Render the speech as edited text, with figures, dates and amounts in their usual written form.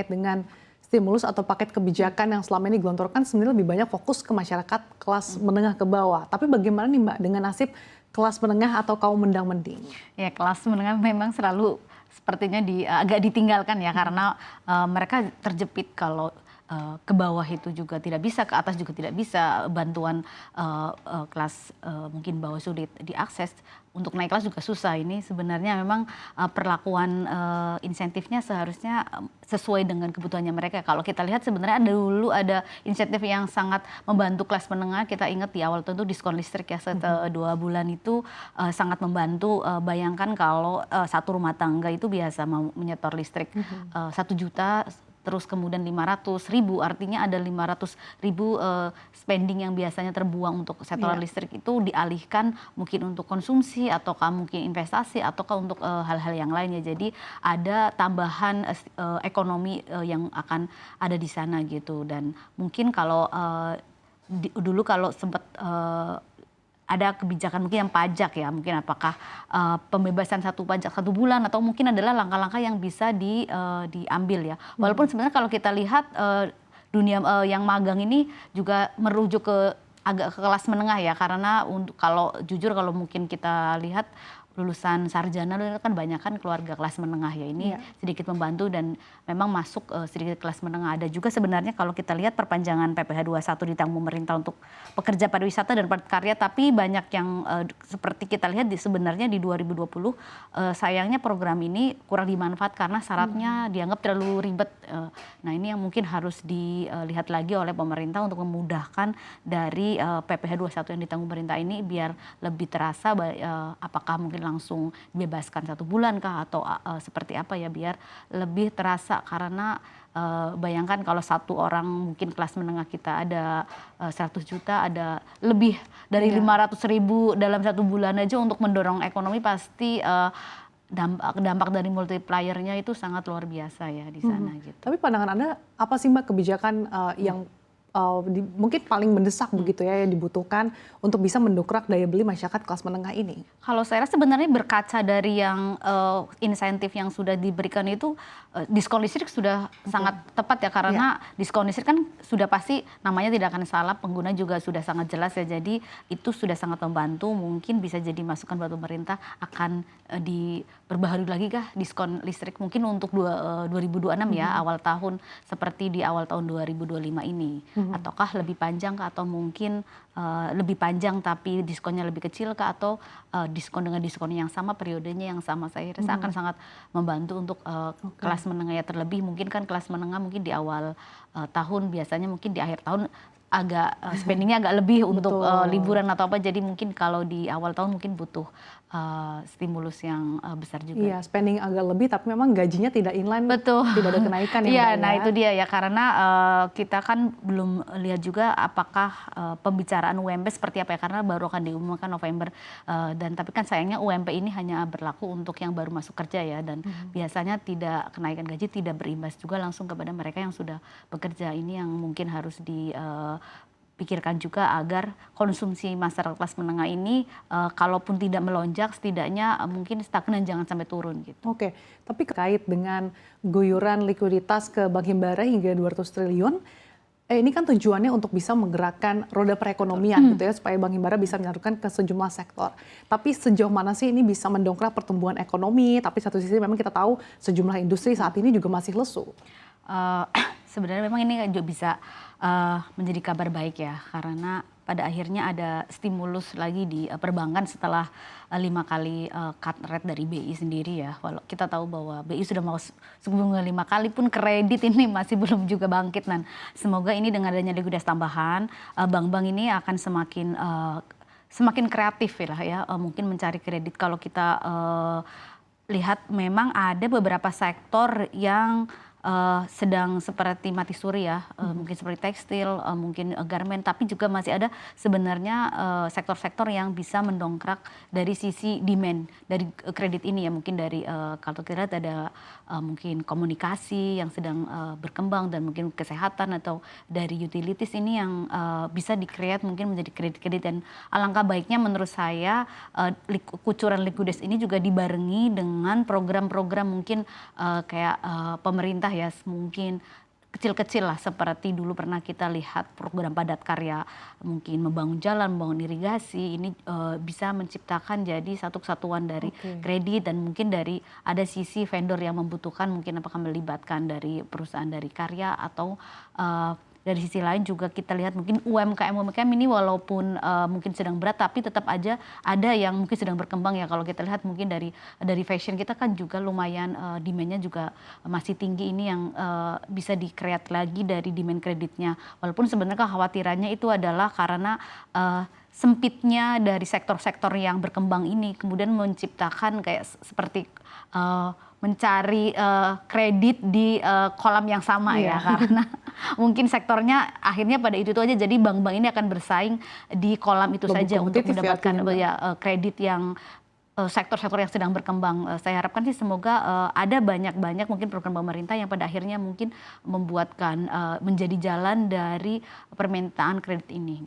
dengan stimulus atau paket kebijakan yang selama ini digelontorkan sebenarnya lebih banyak fokus ke masyarakat kelas menengah ke bawah. Tapi bagaimana nih Mbak dengan nasib kelas menengah atau kaum mendang-mending? Ya, kelas menengah memang selalu sepertinya agak ditinggalkan ya, karena mereka terjepit kalau ke bawah itu juga tidak bisa, ke atas juga tidak bisa, bantuan kelas mungkin bawah sulit diakses, untuk naik kelas juga susah. Ini sebenarnya memang perlakuan insentifnya seharusnya sesuai dengan kebutuhannya mereka. Kalau kita lihat sebenarnya dulu ada insentif yang sangat membantu kelas menengah. Kita ingat di awal tentu diskon listrik ya, setelah 2 bulan itu sangat membantu. Bayangkan kalau satu rumah tangga itu biasa mau menyetor listrik 1 juta, terus kemudian 500.000, artinya ada 500.000 spending yang biasanya terbuang untuk setoran listrik itu dialihkan mungkin untuk konsumsi, ataukah mungkin investasi, ataukah untuk hal-hal yang lainnya. Jadi ada tambahan ekonomi yang akan ada di sana gitu. Dan mungkin kalau dulu kalau sempat ada kebijakan mungkin yang pajak ya, mungkin apakah pembebasan pajak 1 bulan, atau mungkin adalah langkah-langkah yang bisa diambil ya. Walaupun sebenarnya kalau kita lihat dunia yang magang ini juga merujuk agak ke kelas menengah ya, karena kalau jujur kalau mungkin kita lihat lulusan sarjana itu kan banyak kan keluarga kelas menengah ya, ini sedikit membantu dan memang masuk sedikit kelas menengah. Ada juga sebenarnya kalau kita lihat perpanjangan PPh 21 ditanggung pemerintah untuk pekerja pariwisata dan padat karya, tapi banyak yang seperti kita lihat sebenarnya di 2020 sayangnya program ini kurang dimanfaat karena syaratnya dianggap terlalu ribet. Nah ini yang mungkin harus dilihat lagi oleh pemerintah untuk memudahkan dari PPh 21 yang ditanggung pemerintah ini biar lebih terasa apakah mungkin langsung dibebaskan 1 bulan kah, atau seperti apa ya, biar lebih terasa. Karena bayangkan kalau satu orang mungkin kelas menengah kita ada 100 juta, ada lebih dari 500.000 dalam 1 bulan aja untuk mendorong ekonomi, pasti dampak dari multipliernya itu sangat luar biasa ya di sana gitu. Tapi pandangan Anda apa sih Mbak kebijakan yang mungkin paling mendesak begitu ya yang dibutuhkan untuk bisa mendongkrak daya beli masyarakat kelas menengah ini? Kalau saya rasa sebenarnya berkaca dari yang insentif yang sudah diberikan itu, diskon listrik sudah sangat tepat ya, karena diskon listrik kan sudah pasti namanya tidak akan salah, pengguna juga sudah sangat jelas ya, jadi itu sudah sangat membantu. Mungkin bisa jadi masukan buat pemerintah, akan diperbaharui lagi kah diskon listrik mungkin untuk 2026 ya, awal tahun seperti di awal tahun 2025 ini. Ataukah lebih panjang kah, atau mungkin lebih panjang tapi diskonnya lebih kecil kah, atau diskon dengan diskon yang sama, periodenya yang sama. Saya rasa akan sangat membantu untuk kelas menengah ya, terlebih mungkin kan kelas menengah mungkin di awal tahun biasanya mungkin di akhir tahun agak spendingnya agak lebih untuk liburan atau apa, jadi mungkin kalau di awal tahun mungkin butuh stimulus yang besar juga. Iya, spending agak lebih tapi memang gajinya tidak inline. Betul. Tidak ada kenaikan ya. Iya, nah itu dia ya, karena kita kan belum lihat juga apakah pembicaraan UMP seperti apa ya, karena baru akan diumumkan November, dan tapi kan sayangnya UMP ini hanya berlaku untuk yang baru masuk kerja ya, dan biasanya tidak, kenaikan gaji tidak berimbas juga langsung kepada mereka yang sudah bekerja. Ini yang mungkin harus pikirkan juga agar konsumsi masyarakat kelas menengah ini kalaupun tidak melonjak, setidaknya mungkin stagnan, jangan sampai turun gitu. Oke, tapi terkait dengan guyuran likuiditas ke Bank Himbara hingga 200 triliun, ini kan tujuannya untuk bisa menggerakkan roda perekonomian gitu ya, supaya Bank Himbara bisa menyalurkan ke sejumlah sektor. Tapi sejauh mana sih ini bisa mendongkrak pertumbuhan ekonomi? Tapi satu sisi memang kita tahu sejumlah industri saat ini juga masih lesu. Sebenarnya memang ini juga bisa menjadi kabar baik ya, karena pada akhirnya ada stimulus lagi di perbankan setelah 5 kali cut rate dari BI sendiri ya. Walau kita tahu bahwa BI sudah mau suku bunga 5 kali pun kredit ini masih belum juga bangkit. Dan semoga ini dengan adanya likuiditas tambahan, bank-bank ini akan semakin kreatif ya, mungkin mencari kredit. Kalau kita lihat memang ada beberapa sektor yang sedang seperti mati suri ya, mungkin seperti tekstil, mungkin garment, tapi juga masih ada sebenarnya sektor-sektor yang bisa mendongkrak dari sisi demand dari kredit ini ya, mungkin dari kalau kita lihat ada mungkin komunikasi yang sedang berkembang, dan mungkin kesehatan, atau dari utilities ini yang bisa di-create mungkin menjadi kredit-kredit. Dan alangkah baiknya menurut saya kucuran likuiditas ini juga dibarengi dengan program-program mungkin kayak pemerintah pemerintah ya mungkin kecil-kecil lah, seperti dulu pernah kita lihat program padat karya, mungkin membangun jalan, membangun irigasi, ini bisa menciptakan jadi satu kesatuan dari kredit, dan mungkin dari ada sisi vendor yang membutuhkan, mungkin apakah melibatkan dari perusahaan dari karya, atau dari sisi lain juga kita lihat mungkin UMKM ini walaupun mungkin sedang berat, tapi tetap aja ada yang mungkin sedang berkembang ya. Kalau kita lihat mungkin dari fashion kita kan juga lumayan demand-nya juga masih tinggi, ini yang bisa di-create lagi dari demand kreditnya. Walaupun sebenarnya kekhawatirannya itu adalah karena sempitnya dari sektor-sektor yang berkembang ini kemudian menciptakan kayak seperti mencari kredit di kolam yang sama ya, karena mungkin sektornya akhirnya pada itu aja, jadi bank-bank ini akan bersaing di kolam itu saja untuk mendapatkan kredit yang sektor-sektor yang sedang berkembang. Saya harapkan sih semoga ada banyak mungkin program pemerintah yang pada akhirnya mungkin membuatkan menjadi jalan dari permintaan kredit ini.